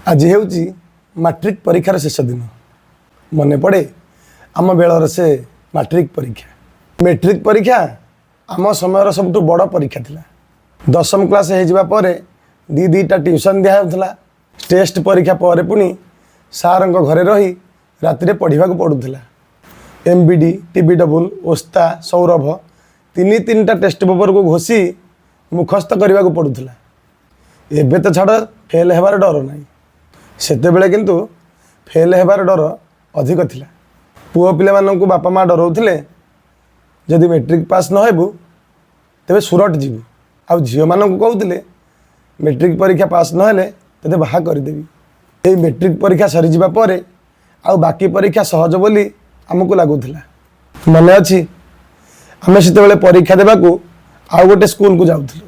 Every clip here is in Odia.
आज ହେଉଛି ମାଟ୍ରିକ ପରୀକ୍ଷାର ଶେଷ ଦିନ। ମନେ ପଡ଼େ ଆମ ବେଳର ସେ ମାଟ୍ରିକ ପରୀକ୍ଷା। ମେଟ୍ରିକ ପରୀକ୍ଷା ଆମ ସମୟର ସବୁଠୁ ବଡ଼ ପରୀକ୍ଷା ଥିଲା। ଦଶମ କ୍ଲାସ୍ ହେଇଯିବା ପରେ ଦୁଇଟା ଟ୍ୟୁସନ୍ ଦିଆହେଉଥିଲା। ଟେଷ୍ଟ ପରୀକ୍ଷା ପରେ ପୁଣି ସାର୍ଙ୍କ ଘରେ ରହି ରାତିରେ ପଢ଼ିବାକୁ ପଡ଼ୁଥିଲା। MBD, TBW, ଓସ୍ତା, ସୌରଭ ତିନିଟା ଟେଷ୍ଟ ପେପରକୁ ଘୋଷି ମୁଖସ୍ଥ କରିବାକୁ ପଡ଼ୁଥିଲା। ଏବେ ତ ଛାଡ଼ ଫେଲ୍ ହେବାର ଡର ନାହିଁ। ସେତେବେଳେ କିନ୍ତୁ ଫେଲ୍ ହେବାର ଡର ଅଧିକ ଥିଲା। ପୁଅ ପିଲାମାନଙ୍କୁ ବାପା ମା ଡରଉଥିଲେ, ଯଦି ମେଟ୍ରିକ ପାସ୍ ନ ହେବୁ ତେବେ ସୁରଟ ଯିବୁ। ଆଉ ଝିଅମାନଙ୍କୁ କହୁଥିଲେ ମେଟ୍ରିକ ପରୀକ୍ଷା ପାସ୍ ନହେଲେ ତତେ ବାହା କରିଦେବି। ଏଇ ମେଟ୍ରିକ ପରୀକ୍ଷା ସରିଯିବା ପରେ ଆଉ ବାକି ପରୀକ୍ଷା ସହଜ ବୋଲି ଆମକୁ ଲାଗୁଥିଲା। ମନେ ଅଛି ଆମେ ସେତେବେଳେ ପରୀକ୍ଷା ଦେବାକୁ ଆଉ ଗୋଟେ ସ୍କୁଲକୁ ଯାଉଥିଲୁ।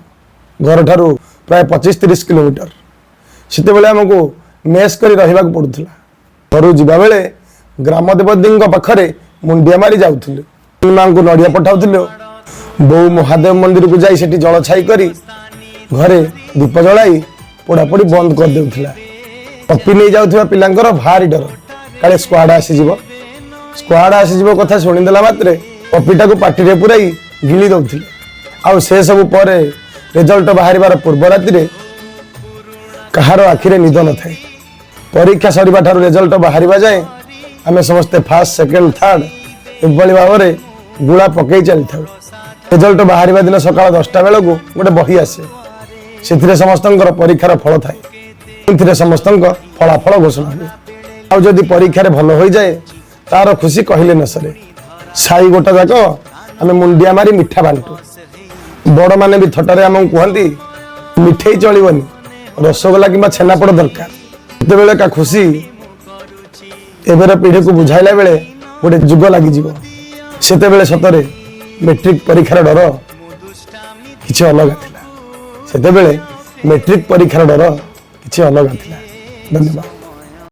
ଘରଠାରୁ ପ୍ରାୟ 25-30 କିଲୋମିଟର। ସେତେବେଳେ ଆମକୁ ମେସ୍ କରି ରହିବାକୁ ପଡ଼ୁଥିଲା। ଘରୁ ଯିବା ବେଳେ ଗ୍ରାମ ଦେବତୀଙ୍କ ପାଖରେ ମୁଣ୍ଡିଆ ମାରି ଯାଉଥିଲୁ। ମାଙ୍କୁ ନଡ଼ିଆ ପଠାଉଥିଲୁ। ବୋଉ ମହାଦେବ ମନ୍ଦିରକୁ ଯାଇ ସେଠି ଜଳ ଛାଇ କରି ଘରେ ଦୀପ ଜଳାଇ ପୋଡ଼ାପୋଡ଼ି ବନ୍ଦ କରିଦେଉଥିଲା। କପି ନେଇ ଯାଉଥିବା ପିଲାଙ୍କର ଭାରି ଡର, କାଳେ ସ୍କ୍ୱାଡ୍ ଆସିଯିବ କଥା ଶୁଣିଦେଲା ମାତ୍ରେ କପିଟାକୁ ପାଟିରେ ପୁରାଇ ଗିଳି ଦେଉଥିଲେ। ଆଉ ସେସବୁ ପରେ ରେଜଲ୍ଟ ବାହାରିବାର ପୂର୍ବ ରାତିରେ କାହାର ଆଖିରେ ନିଦ ନଥାଏ। ପରୀକ୍ଷା ସରିବା ଠାରୁ ରେଜଲ୍ଟ ବାହାରିବା ଯାଏଁ ଆମେ ସମସ୍ତେ ଫାର୍ଷ୍ଟ, ସେକେଣ୍ଡ, ଥାର୍ଡ଼ ଏଭଳି ଭାବରେ ଗୁଳା ପକାଇ ଚାଲିଥାଉ। ରେଜଲ୍ଟ ବାହାରିବା ଦିନ ସକାଳ 10ଟା ବେଳକୁ ଗୋଟେ ବହି ଆସେ। ସେଥିରେ ସମସ୍ତଙ୍କର ପରୀକ୍ଷାର ଫଳ ଥାଏ। ସେଥିରେ ସମସ୍ତଙ୍କ ଫଳାଫଳ ଘୋଷଣା ହୁଏ। ଆଉ ଯଦି ପରୀକ୍ଷାରେ ଭଲ ହୋଇଯାଏ ତାର ଖୁସି କହିଲେ ନ ସରେ। ସାଇ ଗୋଟା ଯାକ ଆମେ ମୁଣ୍ଡିଆ ମାରି ମିଠା ବାଣ୍ଟୁ। ବଡ଼ମାନେ ବି ଥଟ୍ଟାରେ ଆମକୁ କୁହନ୍ତି, ମିଠେଇ ଚଳିବନି, ରସଗୋଲା କିମ୍ବା ଛେନାପୋଡ଼ ଦରକାର। ସେତେବେଳେ କା ଖୁସି ଏବେର ପିଢ଼ିକୁ ବୁଝାଇଲା ବେଳେ ଗୋଟେ ଯୁଗ ଲାଗିଯିବ। ସେତେବେଳେ ସତରେ ମେଟ୍ରିକ ପରୀକ୍ଷାର ଡର କିଛି ଅଲଗା ଥିଲା। ସେତେବେଳେ ମେଟ୍ରିକ ପରୀକ୍ଷାର ଡର କିଛି ଅଲଗା ଥିଲା। ଧନ୍ୟବାଦ।